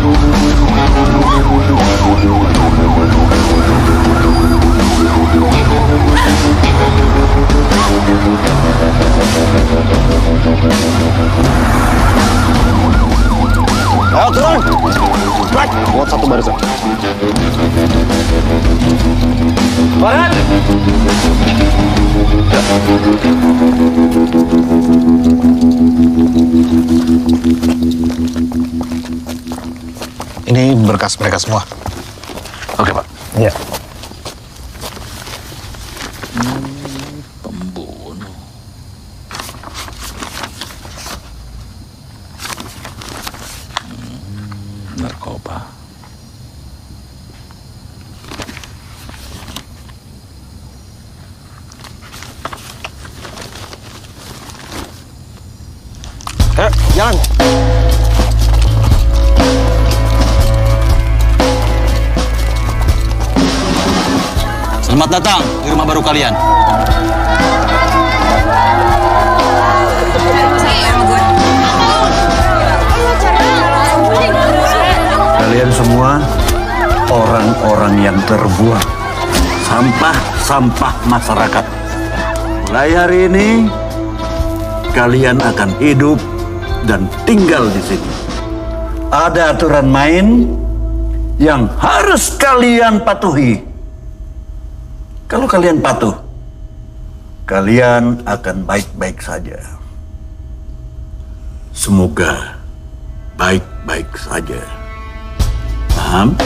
Ayo turun! Cepat! Buat satu barisan. Barat! Ini berkas mereka semua. Oke, Pak. Iya. Pembunuh. Narkoba. Jalan. Selamat datang di rumah baru kalian. Kalian semua orang-orang yang terbuang, sampah-sampah masyarakat. Mulai hari ini kalian akan hidup dan tinggal di sini. Ada aturan main yang harus kalian patuhi. Kalau kalian patuh, kalian akan baik-baik saja. Semoga baik-baik saja. Paham?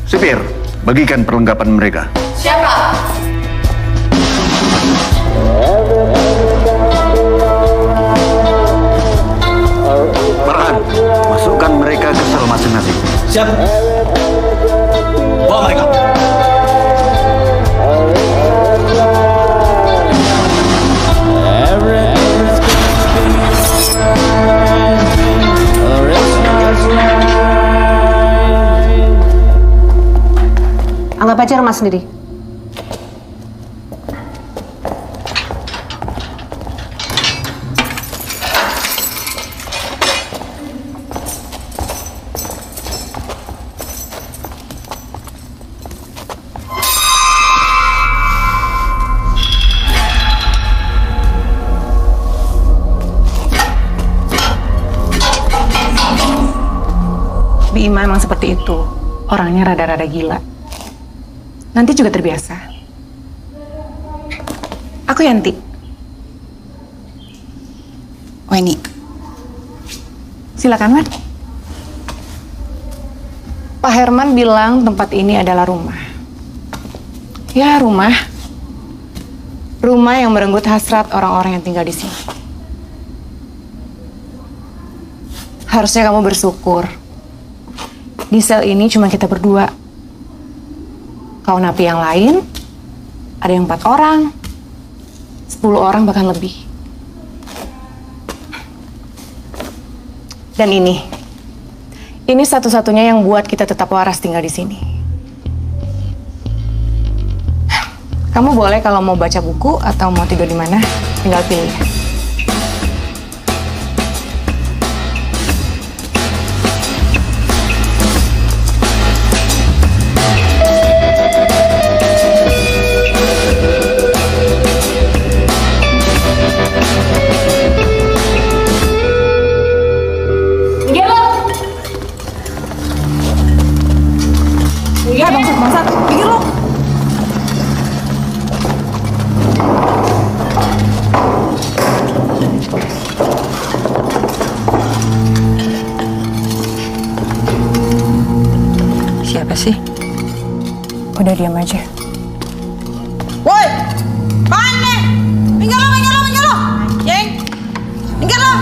Sipir, bagikan perlengkapan mereka. Siapa? Farhan, masukkan mereka ke sel masing-masing. Siap. Bawa mereka. Anggap aja rumah sendiri. Bima emang seperti itu. Orangnya rada-rada gila. Nanti juga terbiasa. Aku Yanti. Weni. Silakan, Wan. Pak Herman bilang tempat ini adalah rumah. Ya, rumah. Rumah yang merenggut hasrat orang-orang yang tinggal di sini. Harusnya kamu bersyukur. Di sel ini cuma kita berdua. Kau napi yang lain, ada yang 4 orang, 10 orang bahkan lebih. Dan ini satu-satunya yang buat kita tetap waras tinggal di sini. Kamu boleh kalau mau baca buku atau mau tidur di mana, tinggal pilih. Bangsat, pikir lo. Siapa sih? Udah diam aja. Woi! Mana? Minggir lo! Anjing! Minggir lo!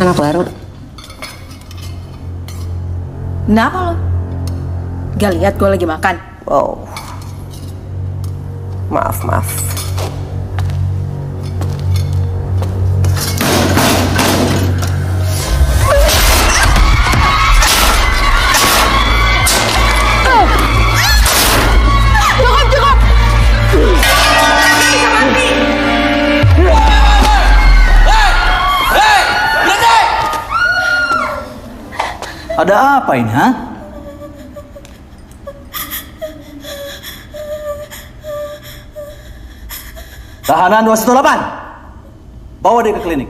Anak baru. Kenapa lo? Gak lihat gue lagi makan? Wow. Maaf. Ada apa ini, ha? Tahanan 218. Bawa dia ke klinik.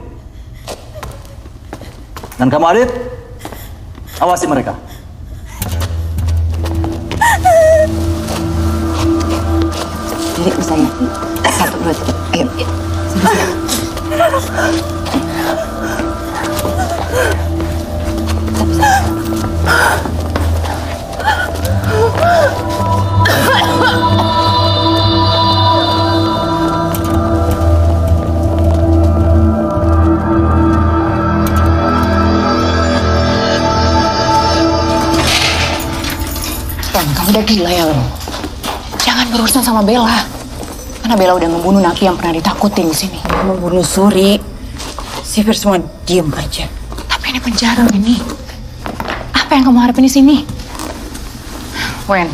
Dan kamu Adit, awasi mereka. Jadi saya 1, 2, 3. Ayo. Kamu udah gila ya lo. Jangan berurusan sama Bella. Karena Bella udah membunuh napi yang pernah ditakutin di sini. Membunuh Suri. Sifir semua diem aja. Tapi ini penjara ini. Apa yang kamu harapin di sini? Wen.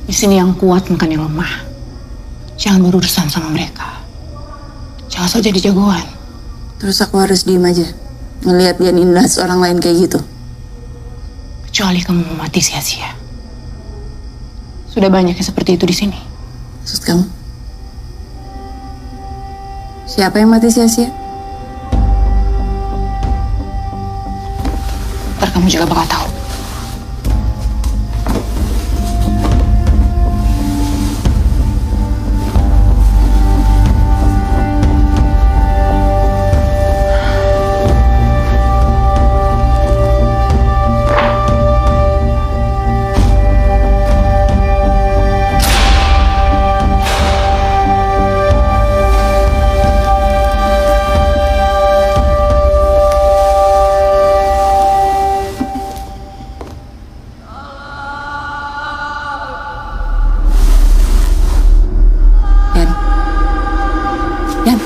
Di sini yang kuat bukan yang lemah. Jangan berurusan sama mereka. Jangan sok jadi jagoan. Terus aku harus diem aja ngelihat dia nindas orang lain kayak gitu. Kecuali kamu mau mati sia-sia. Sudah banyak yang seperti itu di sini. Maksud kamu? Siapa yang mati sia-sia? Ntar kamu juga bakal tahu. Yan.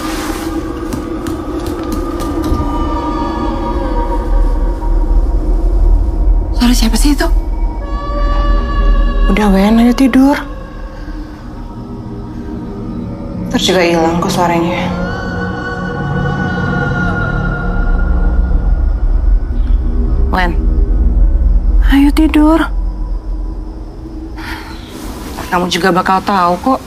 Suara siapa sih itu? Udah Wen, ayo tidur. Ntar juga hilang kok suaranya. Wen, ayo tidur. Ntar kamu juga bakal tahu kok.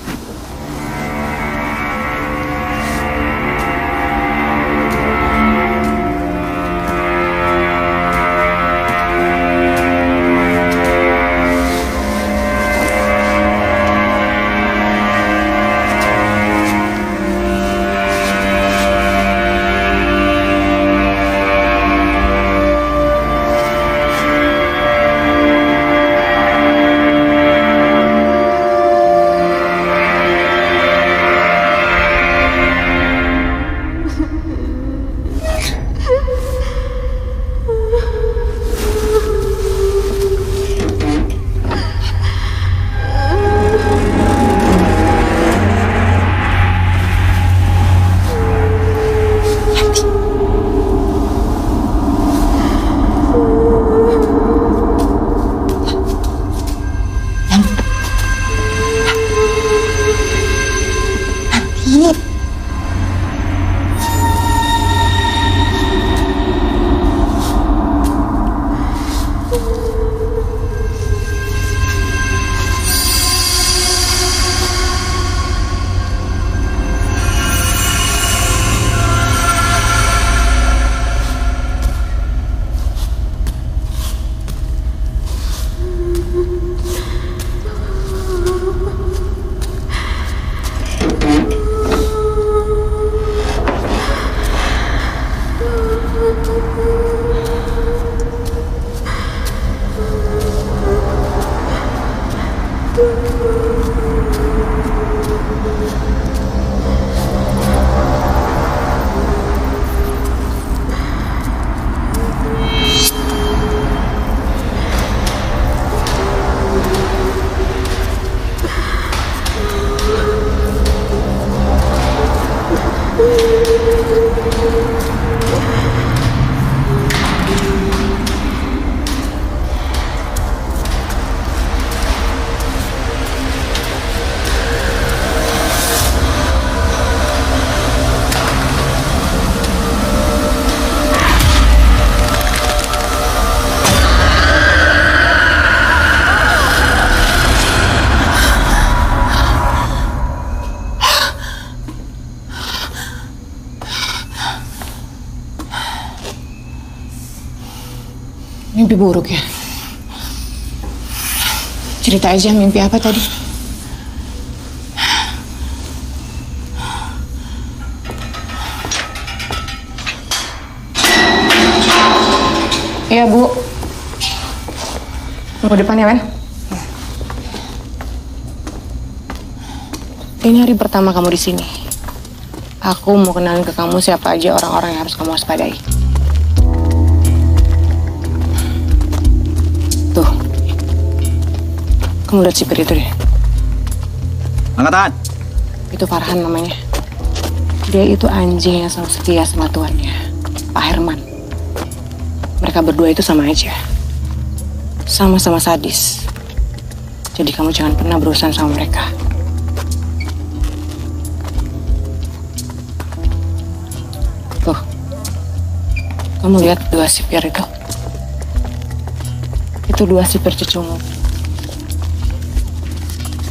Mimpi buruk ya? Cerita aja mimpi apa tadi? Iya, Bu. Tunggu depan ya, Wen. Ini hari pertama kamu di sini. Aku mau kenalin ke kamu siapa aja orang-orang yang harus kamu waspadai. Tuh. Kamu lihat sipir itu deh. Angkatan. Itu Farhan namanya. Dia itu anjing yang selalu setia sama tuannya, Pak Herman. Mereka berdua itu sama aja. Sama-sama sadis. Jadi kamu jangan pernah berurusan sama mereka. Tuh. Kamu lihat dua sipir itu? Itu dua sipir cucumu.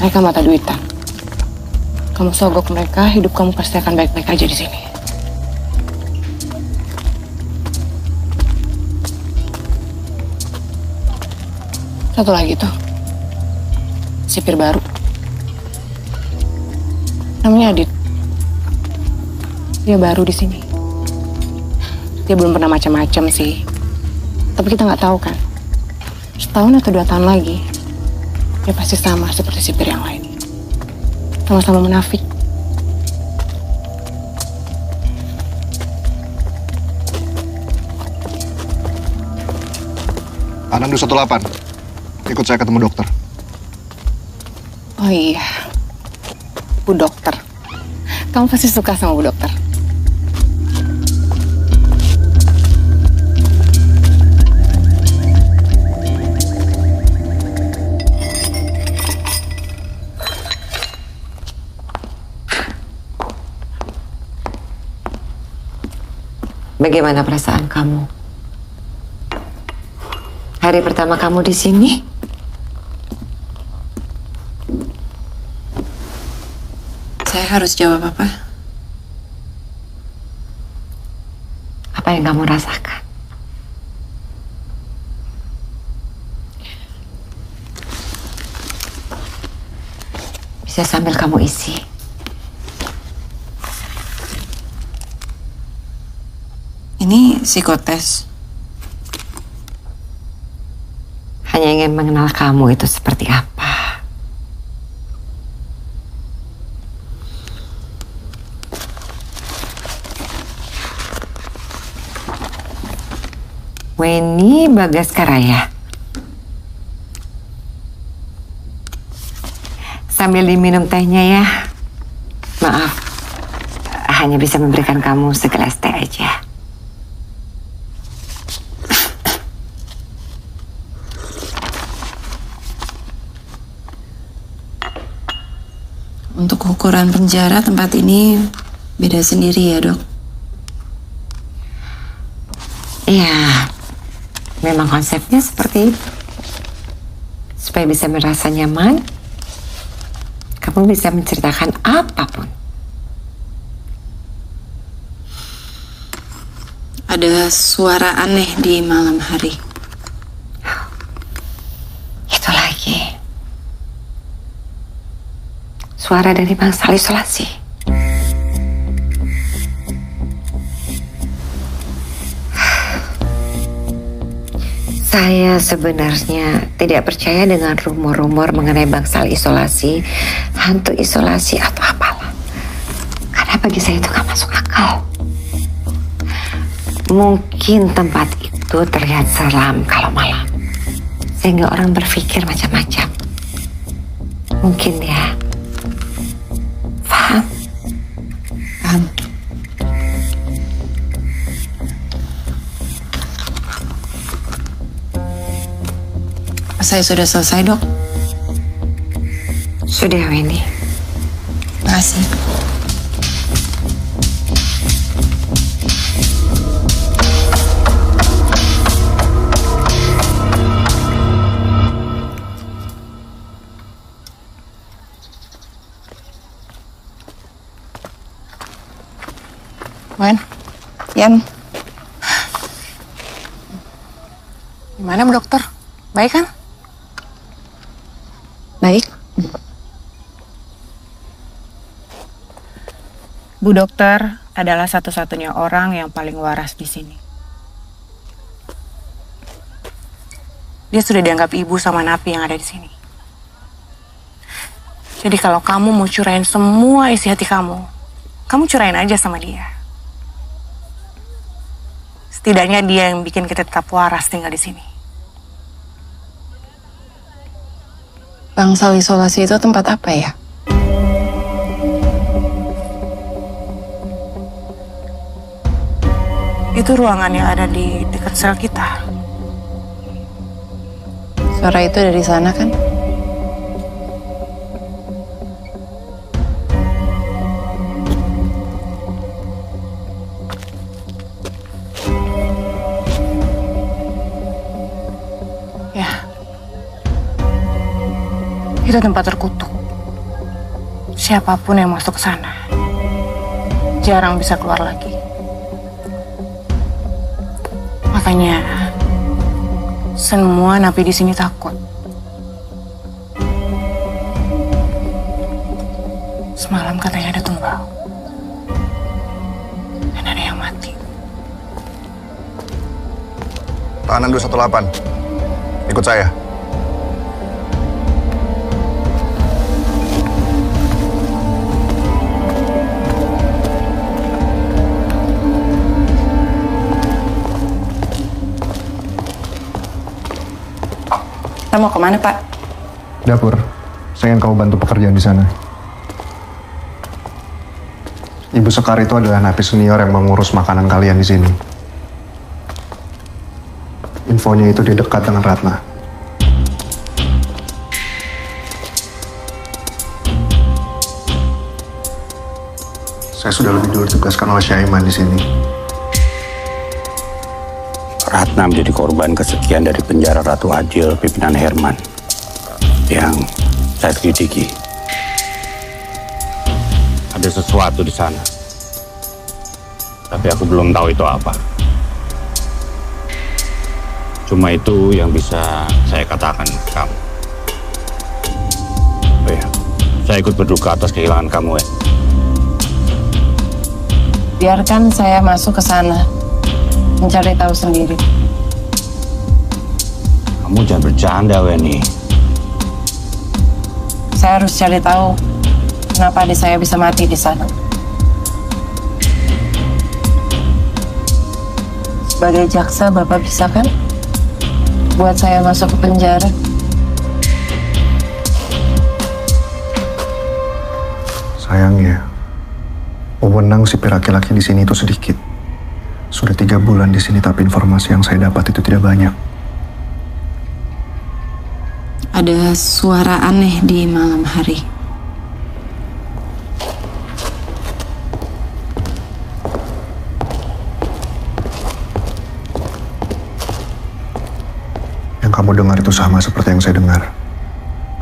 Mereka mata duitan. Kamu sogok mereka, hidup kamu pasti akan baik-baik aja di sini. Satu lagi tuh, sipir baru. Namanya Adit. Dia baru di sini. Dia belum pernah macam-macam sih. Tapi kita nggak tahu kan. Setahun atau 2 tahun lagi, dia pasti sama seperti sipir yang lain. Sama-sama munafik. Anam 218. Ikut saya ketemu dokter. Oh iya, Bu Dokter. Kamu pasti suka sama Bu Dokter. Bagaimana perasaan kamu? Hari pertama kamu di sini? Saya harus jawab apa? Apa yang kamu rasakan? Bisa sambil kamu isi. Ini psikotes. Hanya ingin mengenal kamu itu seperti apa. Weni Bagaskaraya. Sambil diminum tehnya ya. Maaf, hanya bisa memberikan kamu segelas teh aja. Untuk ukuran penjara tempat ini beda sendiri ya, Dok? Iya, memang konsepnya seperti itu. Supaya bisa merasa nyaman, kamu bisa menceritakan apapun. Ada suara aneh di malam hari. Itu lagi. Suara dari bangsal isolasi. Saya sebenarnya tidak percaya dengan rumor-rumor mengenai bangsal isolasi, hantu isolasi atau apalah. Karena bagi saya itu gak masuk akal. Mungkin tempat itu terlihat seram kalau malam, sehingga orang berpikir macam-macam. Mungkin ya. Paham? Paham. Saya sudah selesai, Dok. Sudah, Weni. Makasih. Wen, Yan. Gimana Bu Dokter? Baik kan? Baik. Bu Dokter adalah satu-satunya orang yang paling waras di sini. Dia sudah dianggap ibu sama napi yang ada di sini. Jadi kalau kamu mau curain semua isi hati kamu curain aja sama dia. Setidaknya dia yang bikin kita tetap waras tinggal di sini. Bangsal isolasi itu tempat apa ya? Itu ruangan yang ada di dekat sel kita. Suara itu dari sana kan? Ya. Itu tempat terkutuk. Siapapun yang masuk ke sana jarang bisa keluar lagi. Makanya semua napi di sini takut. Semalam katanya ada tumbal. Dan ada yang mati. Tahanan 218. Ikut saya. Kita mau kemana, Pak? Dapur. Saya ingin kamu bantu pekerjaan di sana. Ibu Sekar itu adalah napi senior yang mengurus makanan kalian di sini. Infonya itu di dekat dengan Ratna. Saya sudah lebih dulu ditugaskan oleh Syaiman di sini. Ratna menjadi korban kesekian dari penjara Ratu Adil pimpinan Herman yang saya selidiki. Ada sesuatu di sana, tapi aku belum tahu itu apa. Cuma itu yang bisa saya katakan ke kamu. Oh ya, saya ikut berduka atas kehilangan kamu, ya. Biarkan saya masuk ke sana. Mencari tahu sendiri. Kamu jangan bercanda, Weni. Saya harus cari tahu kenapa adik saya bisa mati di sana. Sebagai jaksa, Bapak bisa kan buat saya masuk ke penjara? Sayangnya, wewenang si laki-laki di sini itu sedikit. Sudah 3 bulan di sini, tapi informasi yang saya dapat itu tidak banyak. Ada suara aneh di malam hari. Yang kamu dengar itu sama seperti yang saya dengar.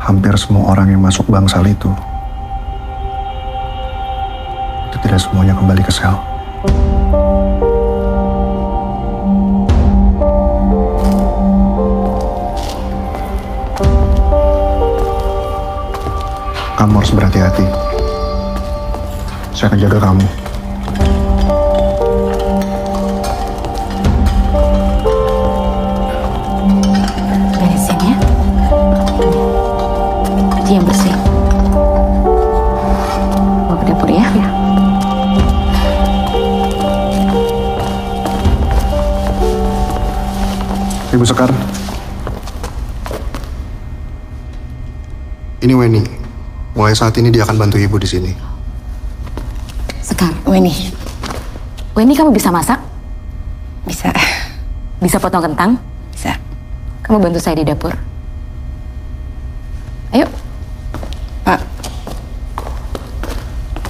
Hampir semua orang yang masuk bangsal itu tidak semuanya kembali ke sel. Kamu harus berhati-hati. Saya akan jaga kamu. Beresin ya. Itu yang bersih. Bawa ke dapur ya. Ya. Ibu Sekar. Ini Weni. Mulai saat ini dia akan bantu ibu di sini. Sekar, Weni, kamu bisa masak? Bisa. Bisa potong kentang? Bisa. Kamu bantu saya di dapur. Ayo. Pak.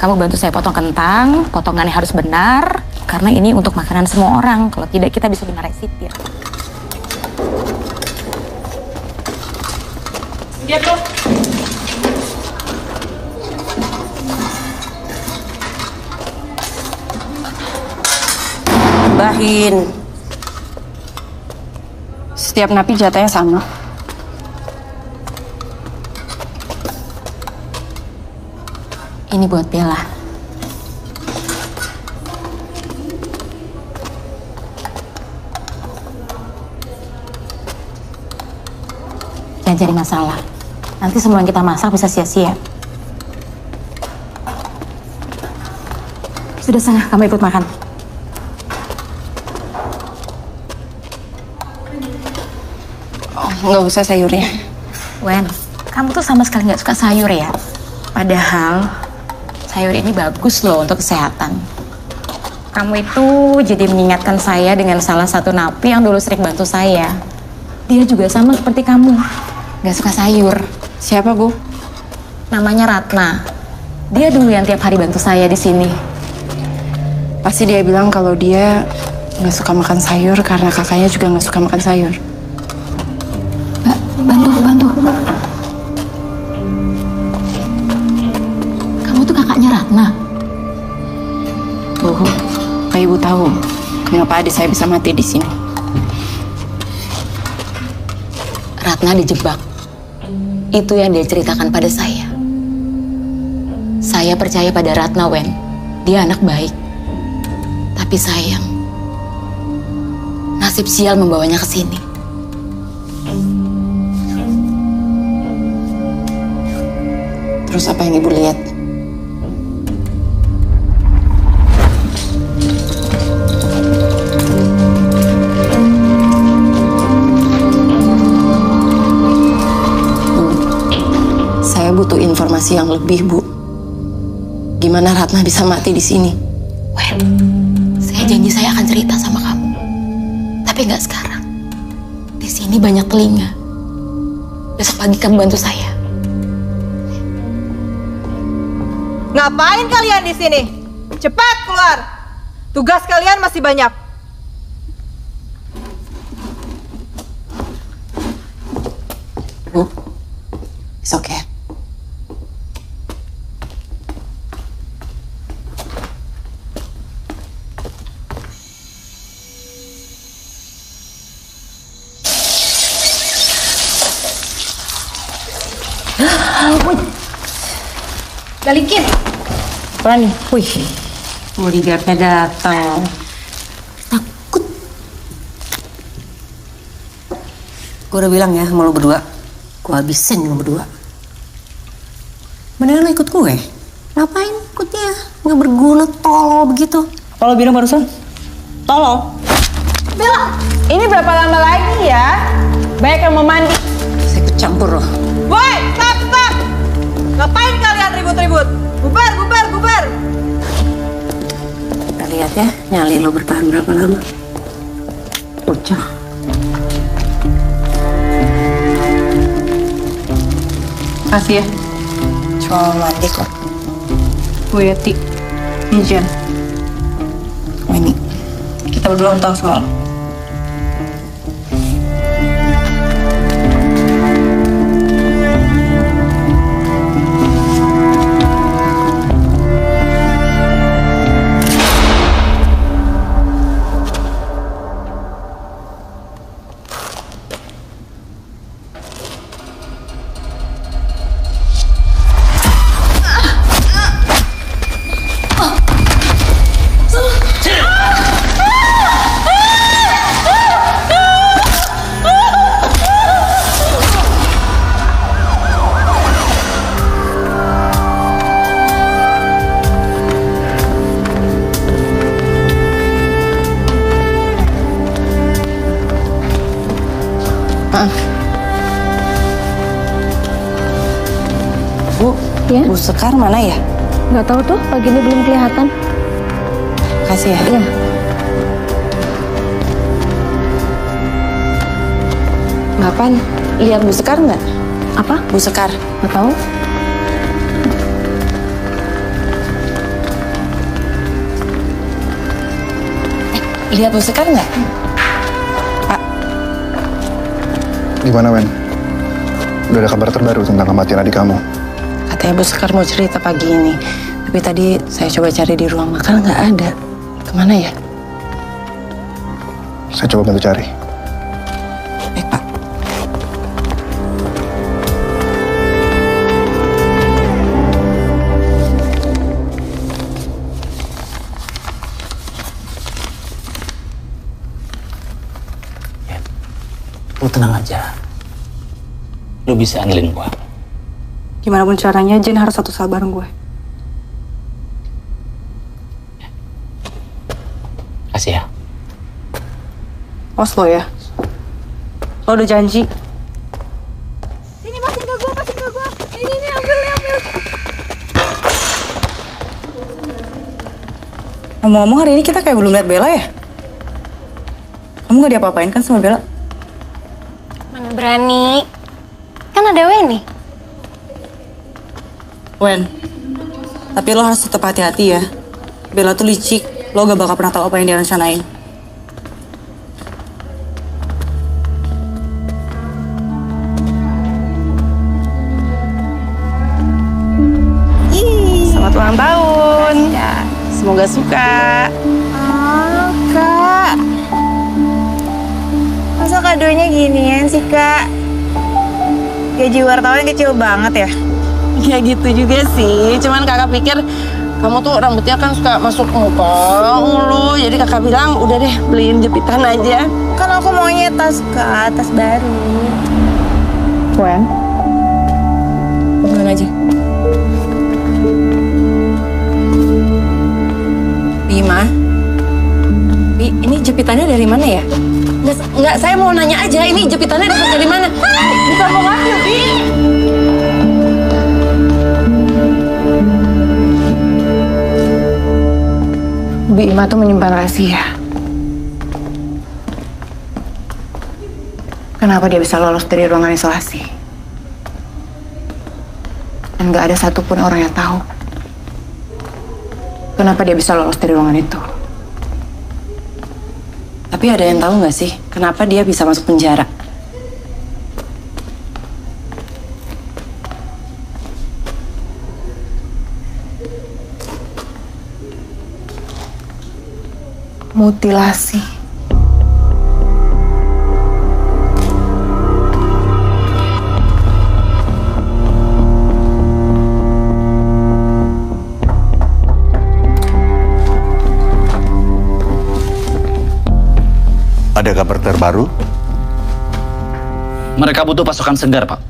Kamu bantu saya potong kentang, potongannya harus benar, karena ini untuk makanan semua orang. Kalau tidak, kita bisa dimarahi sipir. Dia tuh. Tambahin. Setiap napi jatahnya sama. Ini buat Bella. Jangan cari masalah. Nanti semua yang kita masak bisa sia-sia. Sudah sana, kamu ikut makan. Nggak usah sayurnya. Wen, kamu tuh sama sekali nggak suka sayur ya? Padahal sayur ini bagus loh untuk kesehatan. Kamu itu jadi mengingatkan saya dengan salah satu napi yang dulu sering bantu saya. Dia juga sama seperti kamu, nggak suka sayur. Siapa, Bu? Namanya Ratna. Dia dulu yang tiap hari bantu saya di sini. Pasti dia bilang kalau dia nggak suka makan sayur karena kakaknya juga nggak suka makan sayur. Bantu. Kamu tuh kakaknya Ratna. Bu, Pak Ibu tahu kenapa adik saya bisa mati di sini? Ratna dijebak. Itu yang dia ceritakan pada saya. Saya percaya pada Ratna, Wen. Dia anak baik. Tapi sayang, nasib sial membawanya ke sini. Terus apa yang Ibu lihat? Saya butuh informasi yang lebih, Bu. Gimana Ratna bisa mati di sini? Wen, saya janji saya akan cerita sama kamu. Tapi nggak sekarang. Di sini banyak telinga. Besok pagi kamu bantu saya. Ngapain kalian di sini? Cepat keluar. Tugas kalian masih banyak. Bu, it's okay. Balikin. Apa nih? Wih, bodyguardnya datang. Takut. Gue udah bilang ya sama lo berdua, gue habisin lo berdua. Mendingan lo ikut gue. Ngapain ikut dia? Nggak berguna, tolol begitu. Apa lo bilang barusan? Tolol. Bella, ini berapa lama lagi ya? Banyak yang mau mandi. Saya ikut campur loh. Woi, stop. Ngapain kalian ribut-ribut? Bubar. Kita lihat ya, nyali lo bertahan berapa lama. Bocah. Kasih ya. Cuma mandi kok. Bu Yati, Jen. Ini kita berdua tahu soal. Bu, Ya? Bu Sekar mana ya? Nggak tahu tuh, pagi ini belum kelihatan. Kasih ya. Iya. Ngapain? Lihat Bu Sekar nggak? Apa? Bu Sekar. Nggak tahu. Lihat Bu Sekar nggak? Pak. Gimana, Wen? Udah ada kabar terbaru tentang kematian adik kamu? Katanya Bu Sekar mau cerita pagi ini. Tapi tadi saya coba cari di ruang makan nggak ada. Kemana ya? Saya coba bantu cari. Baik, Pak. bisa andelin gua. Gimana pun caranya, Jen harus satu sel bareng gue. Kasih ya. Pos lo ya. Lo udah janji. Sini masin ke gue. Ini ambil. Ngomong-ngomong hari ini kita kayak belum lihat Bella ya? Kamu gak diapa-apain kan sama Bella? Mana berani. Kan ada Weni. Wen, tapi lo harus tetap hati-hati ya. Bella tuh licik, lo gak bakal pernah tahu apa yang dia rencanain. Selamat ulang tahun. Semoga suka. Oh, Kak. Masa kadonya ginian sih, Kak? Gaji wartawan kecil banget ya? Ya gitu juga sih, cuman kakak pikir kamu tuh rambutnya kan suka masuk muka mulu. Jadi kakak bilang udah deh beliin jepitan aja. Kan aku maunya tas, Kak, tas baru. Wen, hubungan aja. Bima, Bi, ini jepitannya dari mana ya? Nggak, saya mau nanya aja, ini jepitannya dapat dari mana? Bukan mau ngambil, Bi. Bima tuh menyimpan rahasia. Kenapa dia bisa lolos dari ruangan isolasi? Dan gak ada satupun orang yang tahu kenapa dia bisa lolos dari ruangan itu. Tapi ada yang tahu nggak sih kenapa dia bisa masuk penjara? Mutilasi. Ada kabar terbaru? Mereka butuh pasukan segar, Pak.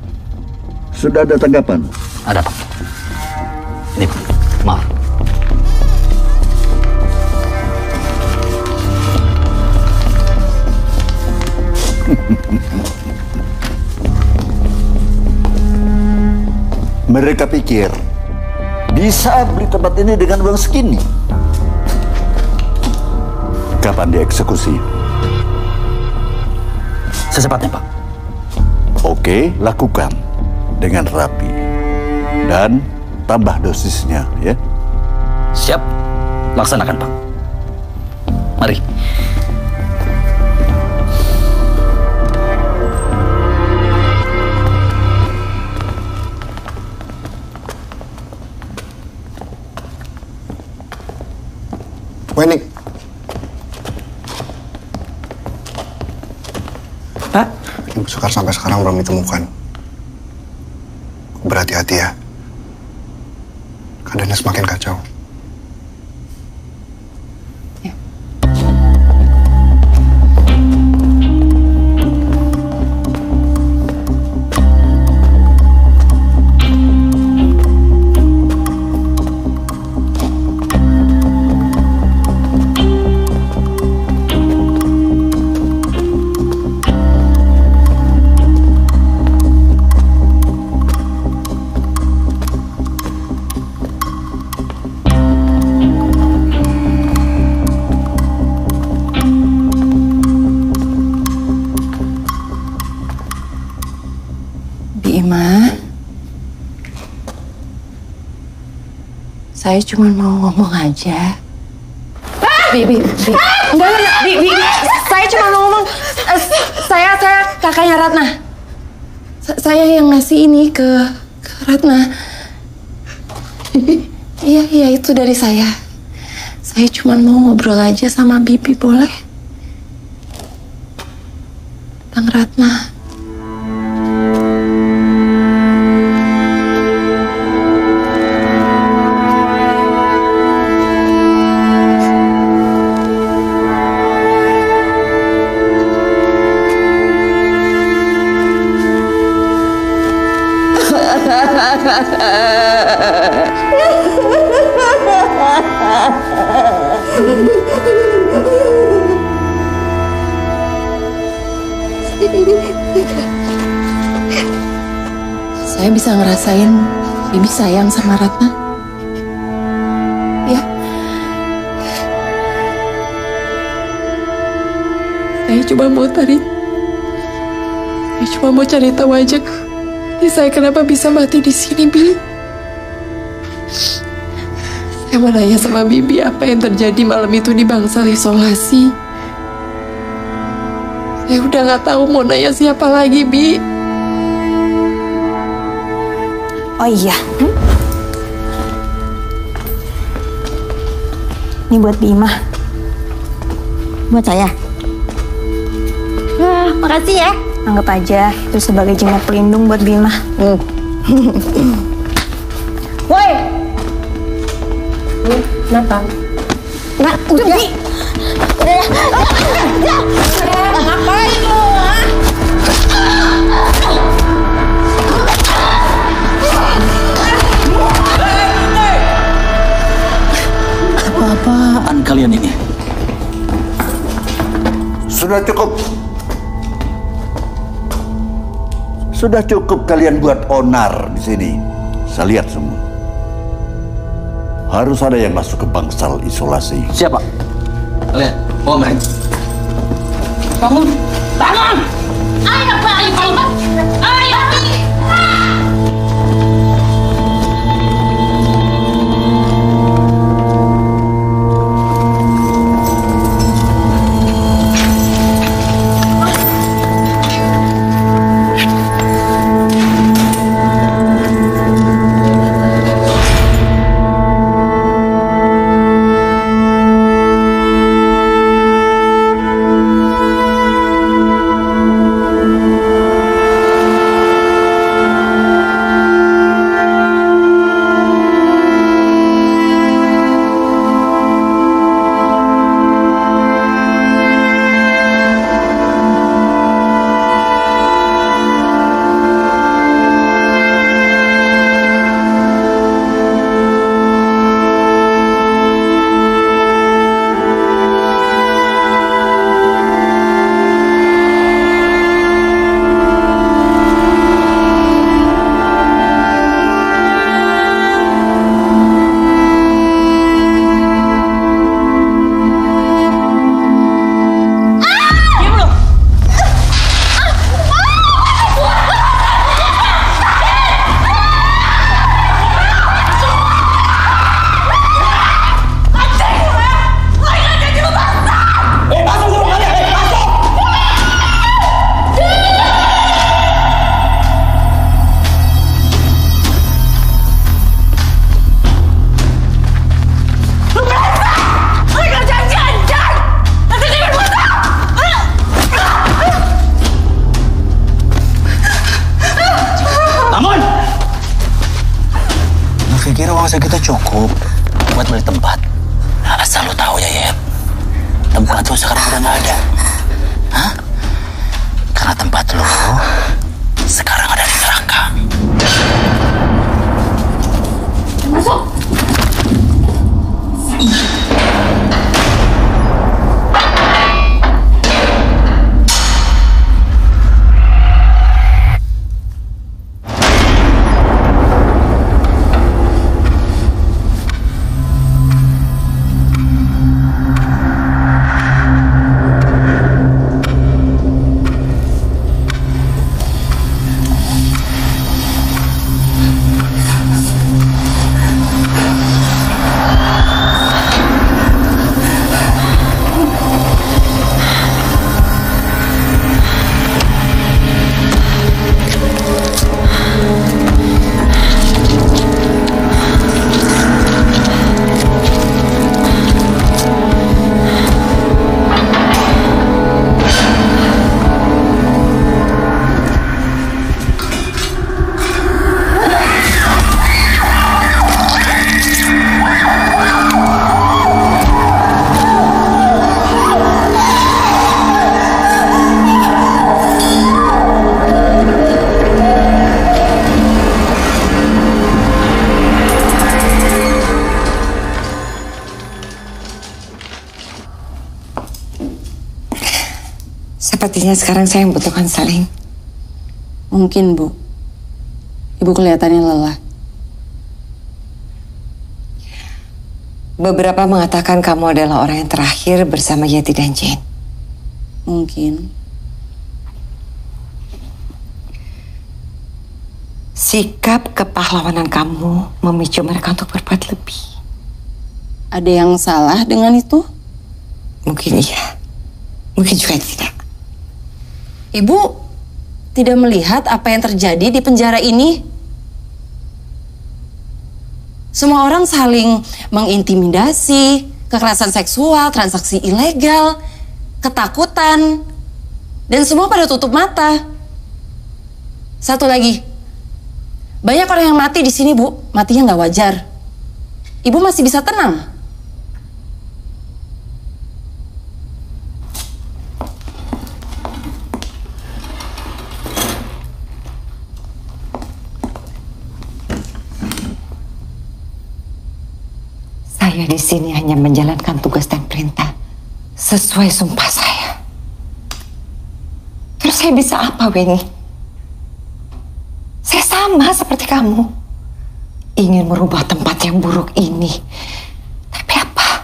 Sudah ada tanggapan? Ada, Pak. Ini, Pak. Maaf. Mereka pikir bisa beli tempat ini dengan uang segini. Kapan dieksekusi? Secepatnya, Pak. Oke, lakukan dengan rapi. Dan tambah dosisnya, ya. Siap. Laksanakan, Pak. Mari. Wenik. Pak? Ibu Sekar sampai sekarang belum ditemukan. Berhati-hati ya. Keadaannya semakin kacau. Bima, saya cuma mau ngomong aja. Bi, enggak, Bi, saya cuma mau ngomong. Saya kakaknya Ratna. Saya yang ngasih ini ke Ratna. Iya, itu dari saya. Saya cuma mau ngobrol aja sama Bibi, boleh? Tentang Ratna. Saya bisa ngerasain Bibi sayang sama Ratna. Ya. Saya cuma mau cari tahu aja. Saya kenapa bisa mati di sini, Bi? Saya mau nanya sama Bibi apa yang terjadi malam itu di bangsal isolasi. Saya udah nggak tahu mau nanya siapa lagi, Bi. Oh iya. Ini buat Bima. Buat saya. Wah, makasih ya. Anggap aja itu sebagai jimat pelindung buat Bima. Woi. Kenapa? Nggak, udah Bi. Udah ya. Ngapain lu? Apa-apaan kalian ini? Sudah cukup. Sudah cukup kalian buat onar di sini. Saya lihat semua. Harus ada yang masuk ke bangsal isolasi. Siapa? Kalian, bawa mereka. Bangun! Bangun! Ayo, bangun! Ayo! Kira uang segitu cukup buat beli tempat. Asal lu tahu ya, Yep. Tempat lu sekarang udah nggak ada. Hah? Karena tempat lu sekarang ada di neraka. Masuk! Sepertinya sekarang saya membutuhkan saling. Mungkin, Bu. Ibu kelihatannya lelah. Beberapa mengatakan kamu adalah orang yang terakhir bersama Yeti dan Jane. Mungkin. Sikap kepahlawanan kamu memicu mereka untuk berbuat lebih. Ada yang salah dengan itu? Mungkin iya, mungkin juga tidak. Ibu tidak melihat apa yang terjadi di penjara ini? Semua orang saling mengintimidasi, kekerasan seksual, transaksi ilegal, ketakutan, dan semua pada tutup mata. Satu lagi, banyak orang yang mati di sini, Bu. Matinya nggak wajar. Ibu masih bisa tenang. Saya di sini hanya menjalankan tugas dan perintah sesuai sumpah saya. Terus saya bisa apa, Weni? Saya sama seperti kamu. Ingin merubah tempat yang buruk ini. Tapi apa?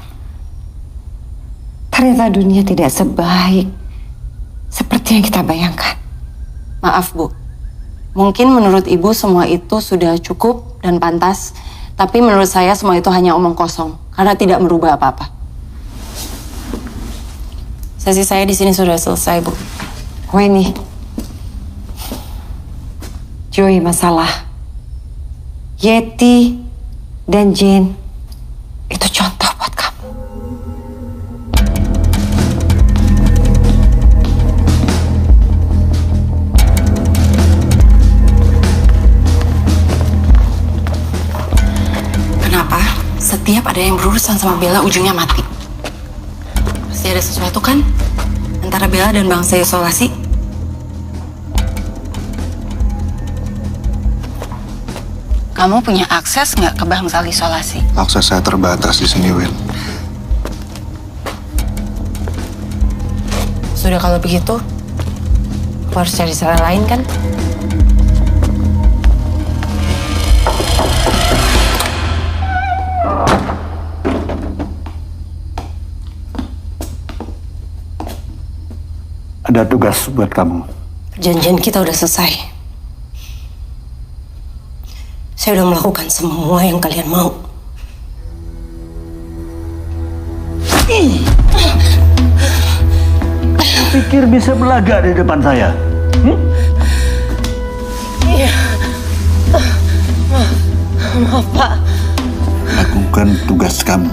Ternyata dunia tidak sebaik seperti yang kita bayangkan. Maaf, Bu. Mungkin menurut Ibu semua itu sudah cukup dan pantas. Tapi menurut saya semua itu hanya omong kosong. Karena tidak merubah apa-apa. Sesi saya di sini sudah selesai, Bu. Weni, Joey masalah. Yeti dan Jane itu contoh buat kamu. Kenapa? Setiap ada yang berurusan sama Bella ujungnya mati. Pasti ada sesuatu kan? Antara Bella dan bangsa isolasi. Kamu punya akses nggak ke bangsal isolasi? Akses saya terbatas di sini, Win. Sudah kalau begitu, aku harus cari cara lain kan? Ada tugas buat kamu. Perjanjian kita udah selesai. Saya udah melakukan semua yang kalian mau. Pikir bisa belaga di depan saya? Iya. Maaf, Pak. Lakukan tugas kamu.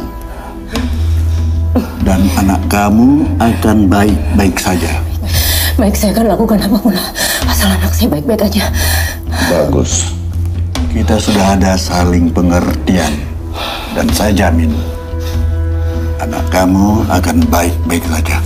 Dan anak kamu akan baik-baik saja. Baik, saya akan lakukan apapun. Asal anak saya baik-baik aja. Bagus. Kita sudah ada saling pengertian. Dan saya jamin, anak kamu akan baik-baik saja.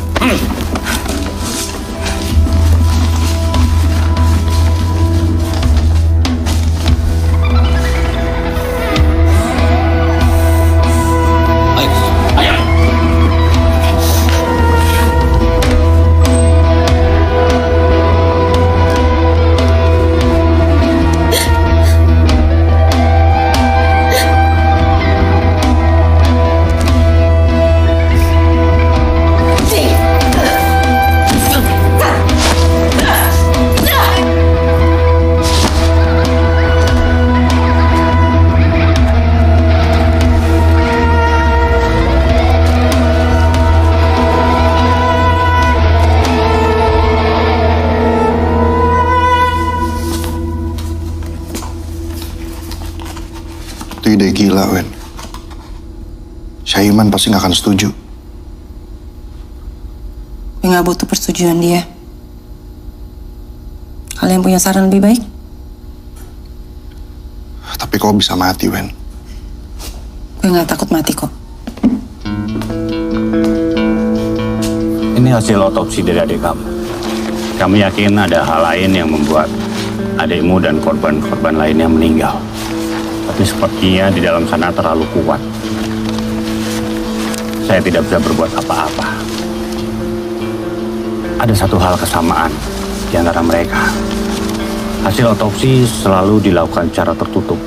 Itu ide gila, Wen. Syaiman pasti nggak akan setuju. Gue nggak butuh persetujuan dia. Kalian punya saran lebih baik? Tapi kau bisa mati, Wen. Gue nggak takut mati kok. Ini hasil otopsi dari adik kamu. Kami yakin ada hal lain yang membuat adikmu dan korban-korban lainnya meninggal. Tapi sepertinya di dalam sana terlalu kuat. Saya tidak bisa berbuat apa-apa. ada satu hal kesamaan di antara mereka. Hasil otopsi selalu dilakukan secara tertutup.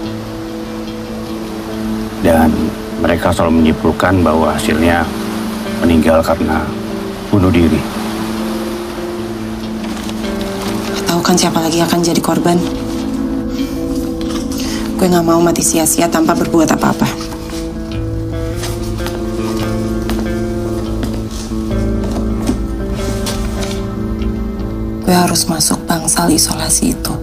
Dan mereka selalu menyimpulkan bahwa hasilnya meninggal karena bunuh diri. Tahu kan siapa lagi akan jadi korban? Gue gak mau mati sia-sia tanpa berbuat apa-apa. Gue harus masuk bangsal isolasi itu.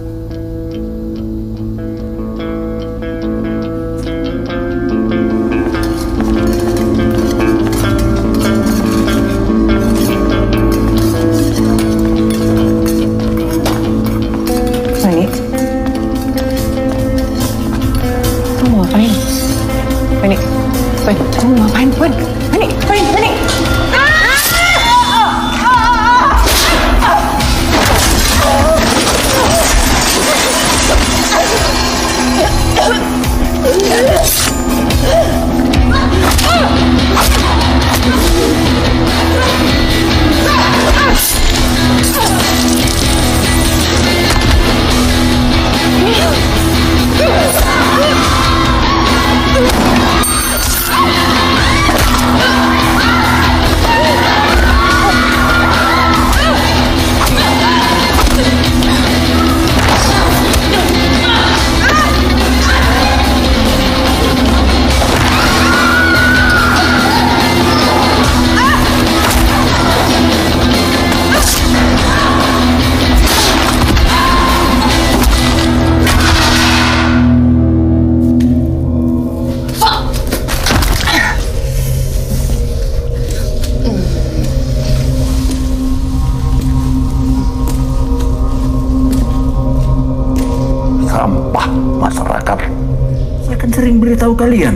Sering beritahu kalian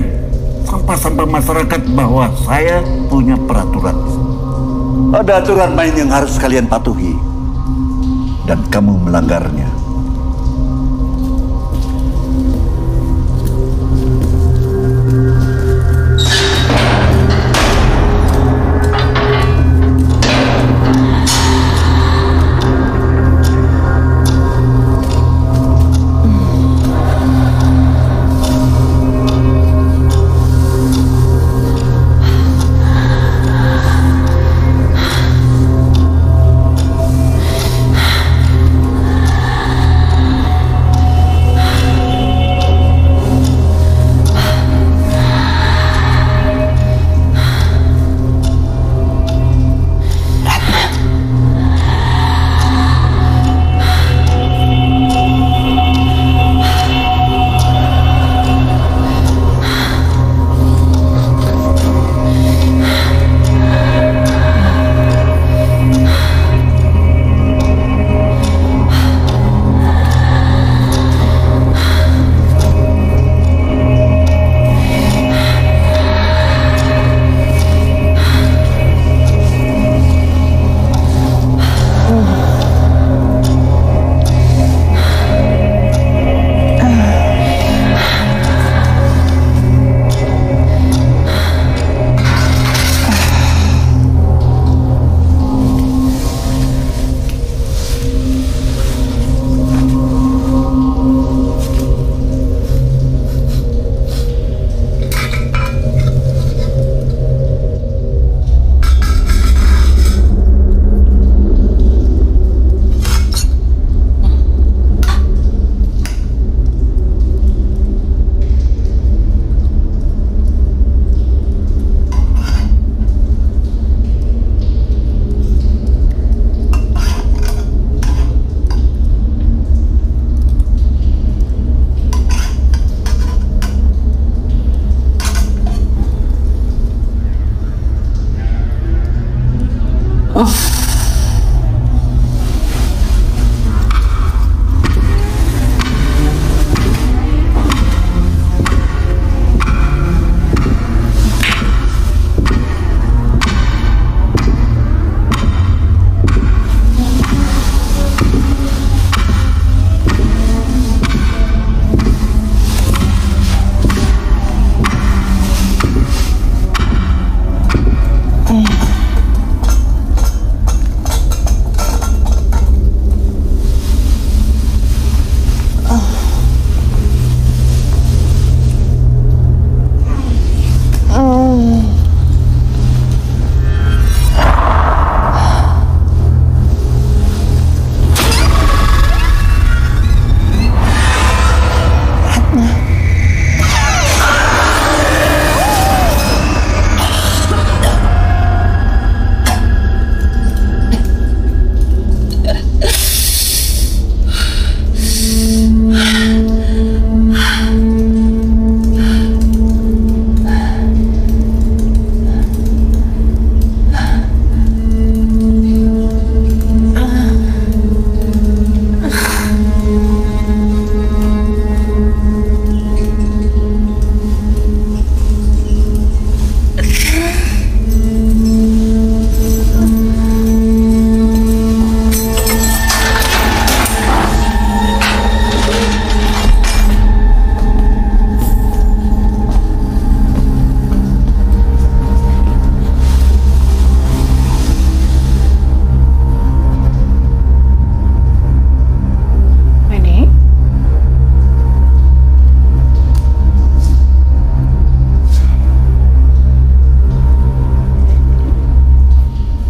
sampah-sampah masyarakat bahwa saya punya peraturan. Ada aturan main yang harus kalian patuhi dan kamu melanggarnya.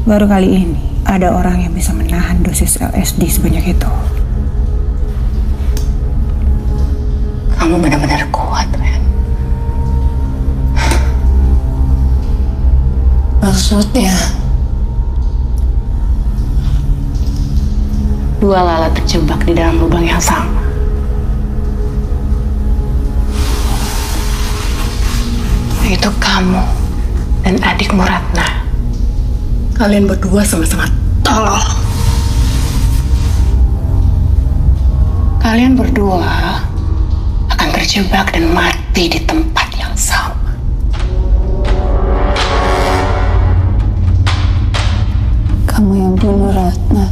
Baru kali ini ada orang yang bisa menahan dosis LSD sebanyak itu. Kamu benar-benar kuat, Ren. Maksudnya? Dua lalat terjebak di dalam lubang yang sama. Itu kamu dan adikmu Ratna. Kalian berdua sama-sama tolol. Kalian berdua akan terjebak dan mati di tempat yang sama. Kamu yang bunuh Ratna.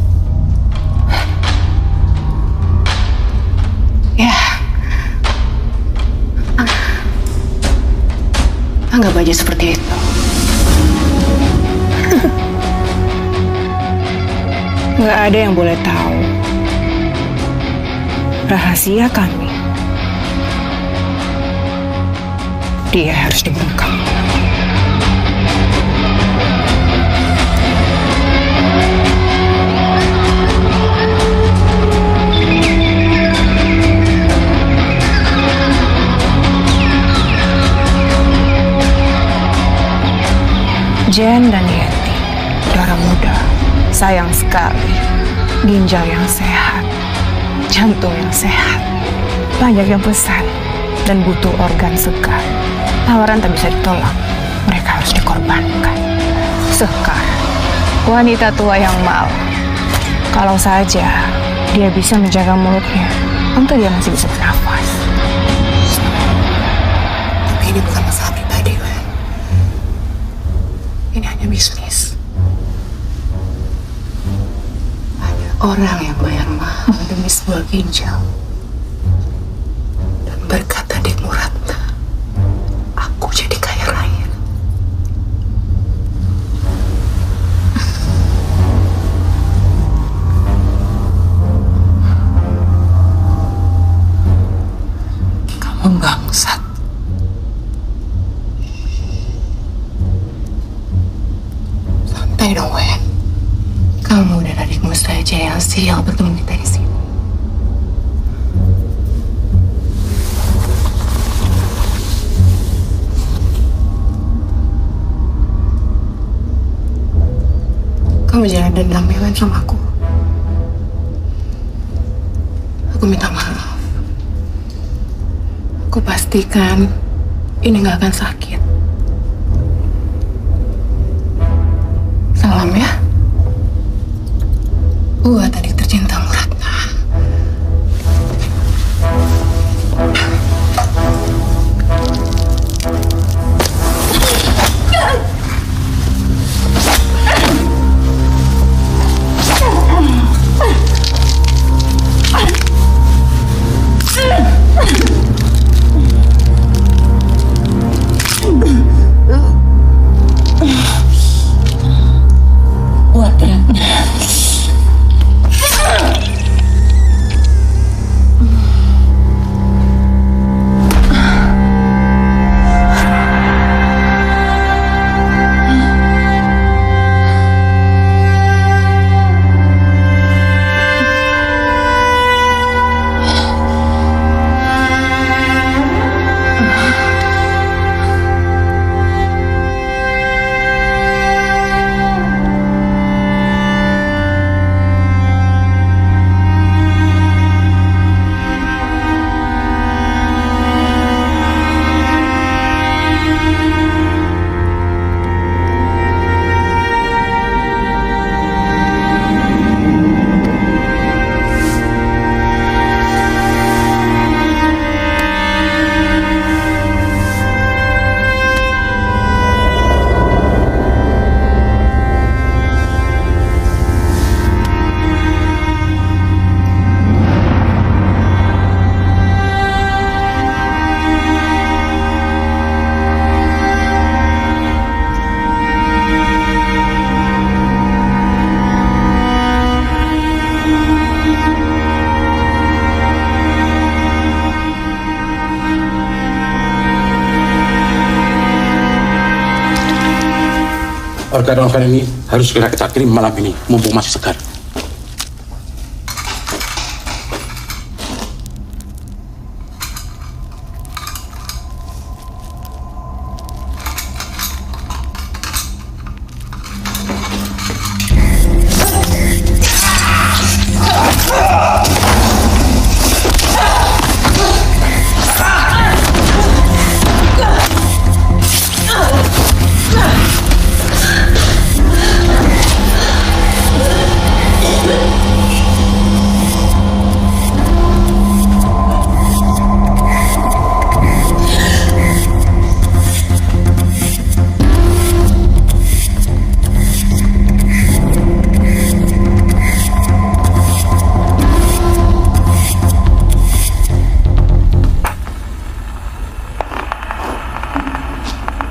Ya. Anggap aja seperti itu. Nggak ada yang boleh tahu rahasia kami. Dia harus dibungkam. Jen dan Yeti, darah muda, sayang sekali, ginjal yang sehat, jantung yang sehat, banyak yang pesan, dan butuh organ segar. Tawaran tak bisa ditolak, mereka harus dikorbankan. Sekar, wanita tua yang malang. Kalau saja dia bisa menjaga mulutnya, tentu dia masih bisa bernafas. Tapi ini bukan masalah pribadi, Ren. Ini hanya bisnis. Ada orang yang bayar mahal demi sebuah ginjal. Dan berkat adikmu Ratna, aku jadi kaya raya. Kamu bangsat. Santai dong, Wen. Kamu dan adikmu saja yang sial bertemu kita di sini. Kamu jangan dendam ya, Wen, sama aku. Aku minta maaf. Aku pastikan ini gak akan sakit. Salam ya. Buat adik tercintamu Ratna. Buat Ratna. Organ-organ ini harus segera kita kirim malam ini, mumpung masih segar.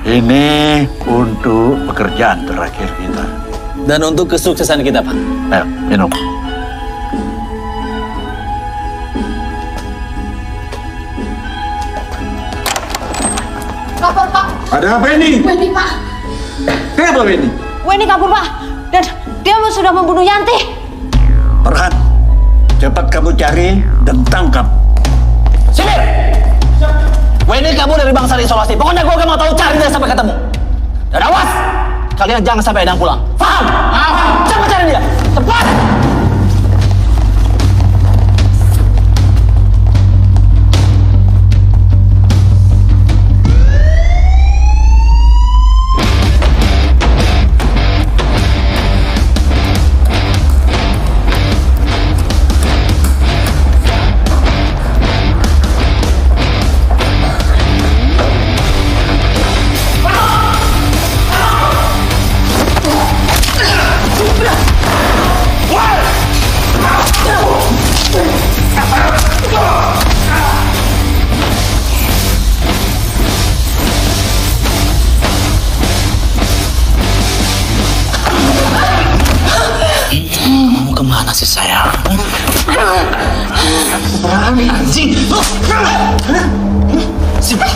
Ini untuk pekerjaan terakhir kita. Dan untuk kesuksesan kita, Pak. Ayo, minum. Lapor, Pak. Ada apa ini? Weni, Pak. Kenapa ini? Weni kabur, Pak. Dan dia sudah membunuh Yanti. Farhan, cepat kamu cari dan tangkap. Sipir! Weni kabur dari bangsal isolasi. Pokoknya gue gak mau tahu, cari dia sampai ketemu. Dan awas, kalian jangan sampai Edang pulang. Paham? Paham. Cepat cari dia. Cepat! Kemana sih sayang? Anjing! Sini!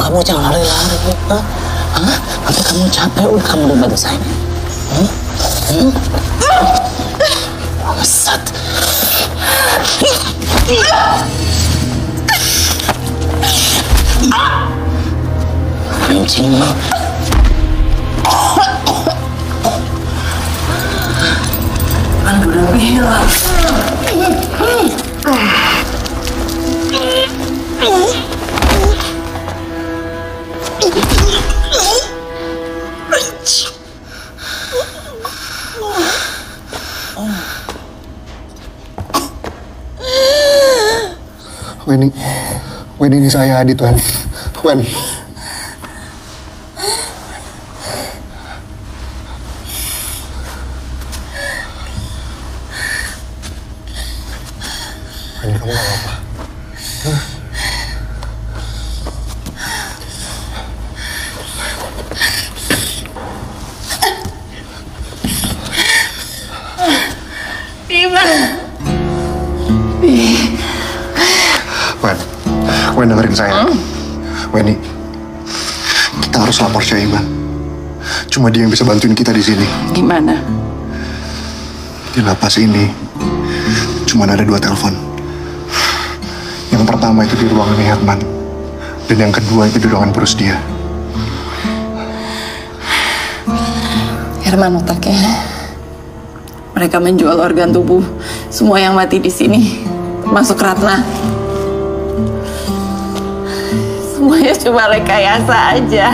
Kamu jangan lari-lari, Hah? Nanti kamu capek, udah kamu udah bantu saya. Bangsat. Anjing. Kan udah bilang. Wen ini saya Adit, Wen. Wen. Wen, kamu gak apa-apa. Wen, dengerin saya. Weni, kita harus lapor Syaiban. Cuma dia yang bisa bantuin kita di sini. Gimana? Di lapas ini cuma ada 2 telepon. Yang pertama itu di ruangan Herman, dan yang kedua itu di ruangan Prusdia. Herman otaknya. Mereka menjual organ tubuh semua yang mati di sini, termasuk Ratna. semuanya cuma rekayasa aja.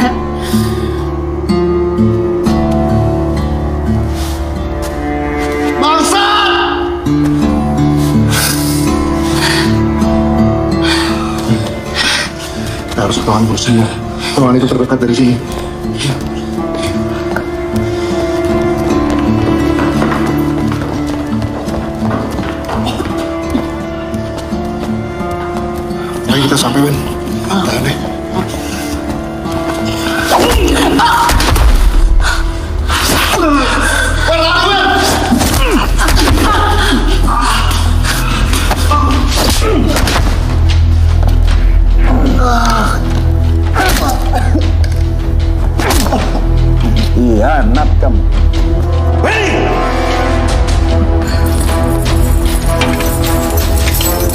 Kita harus ke ruangan kursinya. Ruangan itu terdekat dari sini. Ayo kita sampai, Wen. Tahan deh. Iya, anak kamu.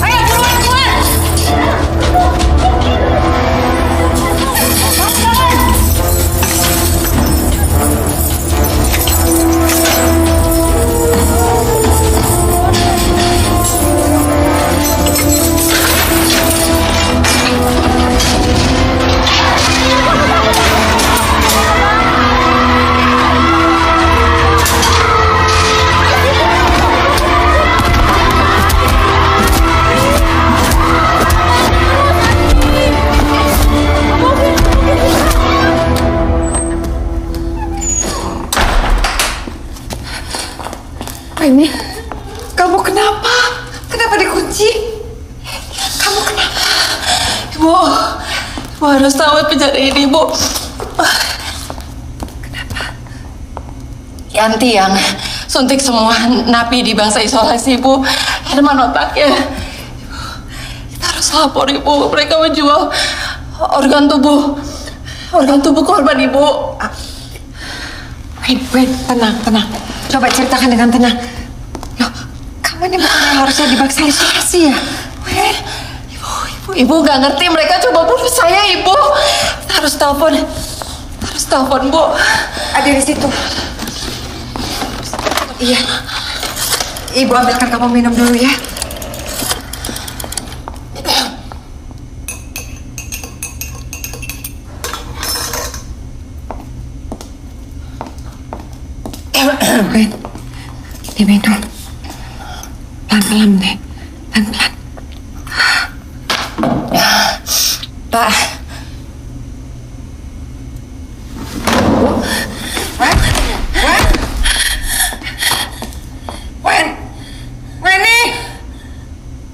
Ayo keluar, keluar! Ini, kamu kenapa? Kenapa dikunci? Kamu kenapa? Ibu harus tahu penjara ini, Bu. Kenapa? Yanti yang suntik semua napi di bangsa isolasi, Bu. Herman otaknya. Kita harus lapor, Ibu. Mereka menjual organ tubuh korban, Ibu. Wen, tenang. Coba ceritakan dengan tenang. Loh, kamu ini bukan yang harusnya dibaksa isolasi ya? Wen, Ibu nggak ngerti. Mereka coba bunuh saya, Ibu. Kita harus telepon, Bu. ada di situ. Iya. Ibu ambilkan kamu minum dulu ya. Wen, diminum. Pelan-pelan deh. Pelan-pelan. Pak.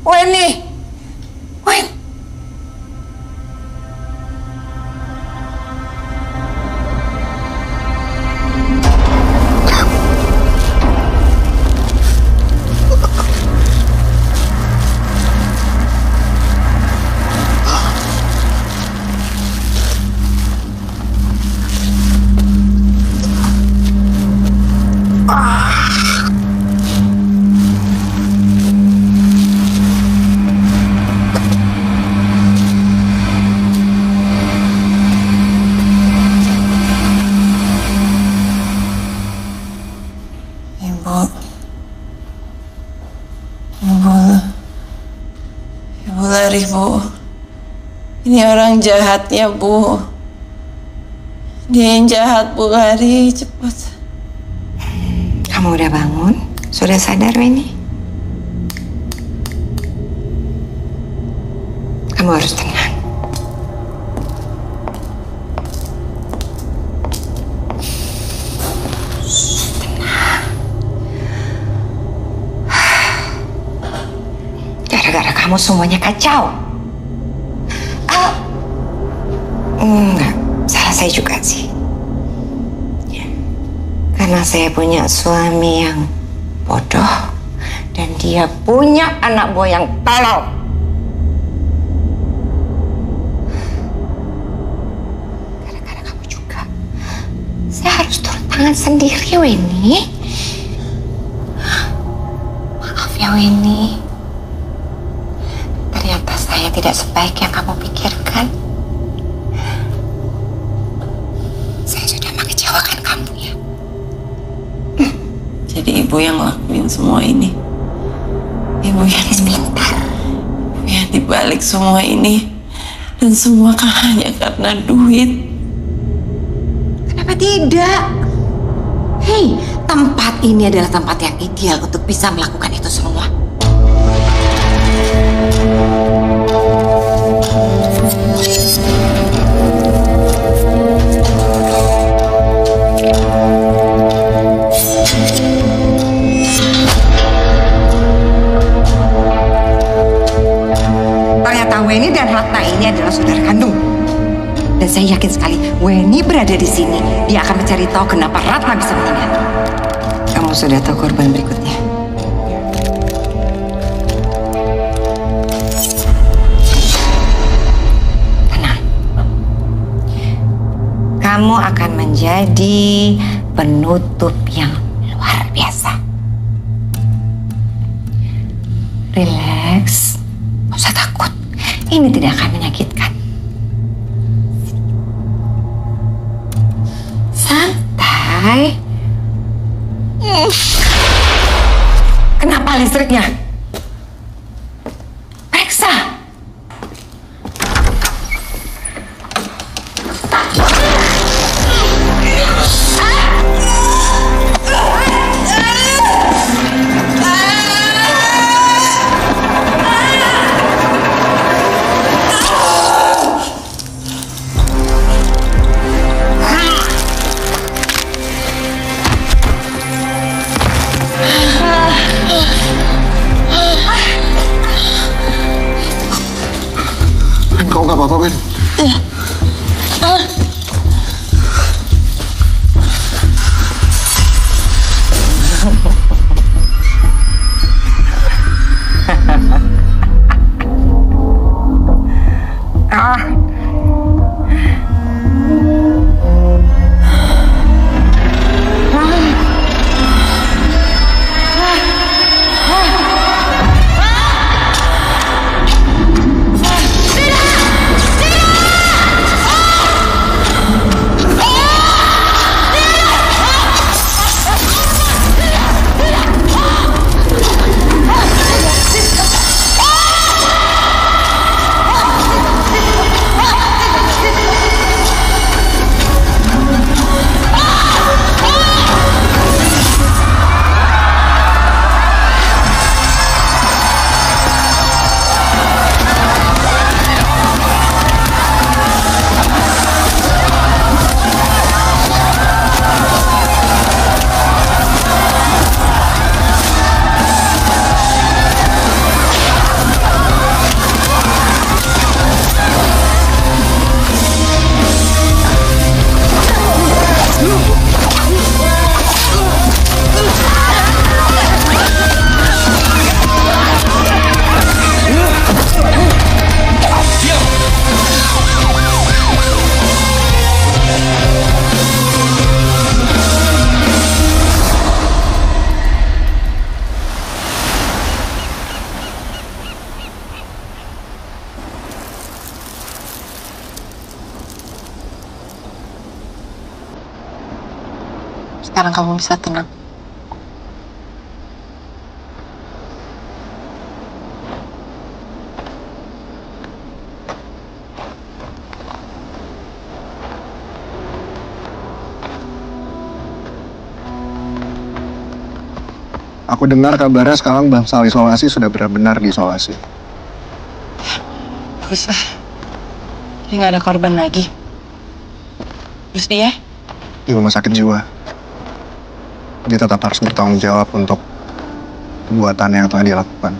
Weni. Ibu lari, Bu. Ini orang jahatnya, Bu. Dia yang jahat, Bu. Lari, cepat. Kamu udah bangun? Sudah sadar, Weni? Kamu harus tenang. Gara-gara kamu semuanya kacau. Enggak, salah saya juga sih. Ya. Karena saya punya suami yang bodoh dan dia punya anak buah yang tolol. Gara-gara kamu juga, saya harus turun tangan sendiri, Weni. Maaf ya, Weni. Ternyata saya tidak sebaik yang kamu pikirkan. Saya sudah mengecewakan kamu ya. Jadi ibu yang ngelakuin semua ini. Ibu yang pintar. Ibu yang dibalik semua ini. Dan semua kan hanya karena duit. Kenapa tidak? Hei, tempat ini adalah tempat yang ideal untuk bisa melakukan itu semua. Ternyata Weni dan Ratna ini adalah saudara kandung. Dan saya yakin sekali Weni berada di sini. Dia akan mencari tahu kenapa Ratna bisa meninggal. Kamu sudah tahu korban berikutnya. Tenang. Kamu akan menjadi penutup yang luar biasa. Relax. Gak usah takut. Ini tidak akan menyakitkan. Santai. Kenapa listriknya? Periksa. Kau nggak apa-apa, Ben? Sekarang kamu bisa tenang. Aku dengar kabarnya sekarang Bang Sal isolasi sudah benar-benar diisolasi. Bagus lah. Jadi nggak ada korban lagi. Terus dia? Di rumah sakit jiwa. Dia tetap harus bertanggung jawab untuk perbuatan yang telah dilakukan.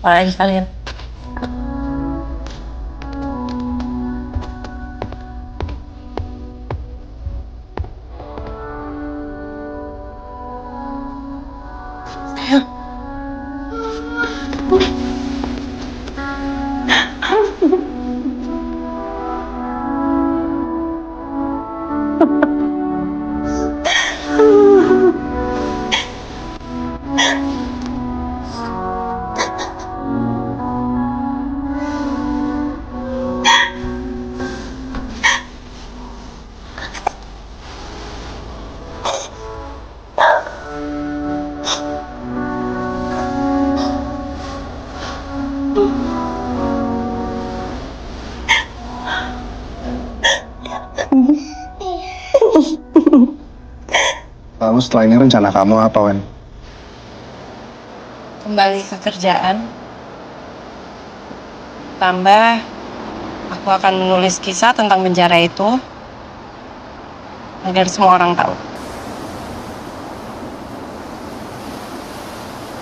Apa lagi kalian? kamu setelah ini, rencana kamu apa, Wen? Kembali ke kerjaan. Tambah, aku akan menulis kisah tentang penjara itu agar semua orang tahu.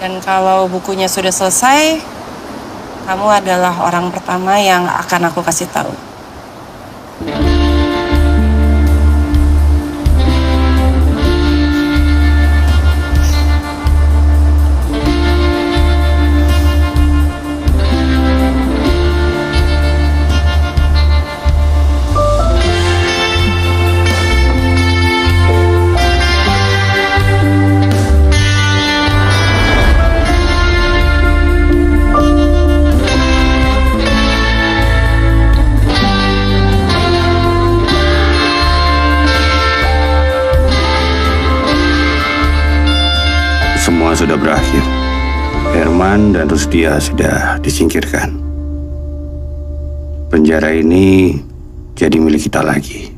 Dan kalau bukunya sudah selesai, kamu adalah orang pertama yang akan aku kasih tahu. Semua sudah berakhir. Herman dan Rusdia sudah disingkirkan. Penjara ini jadi milik kita lagi.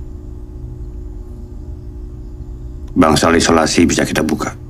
Bangsal isolasi bisa kita buka.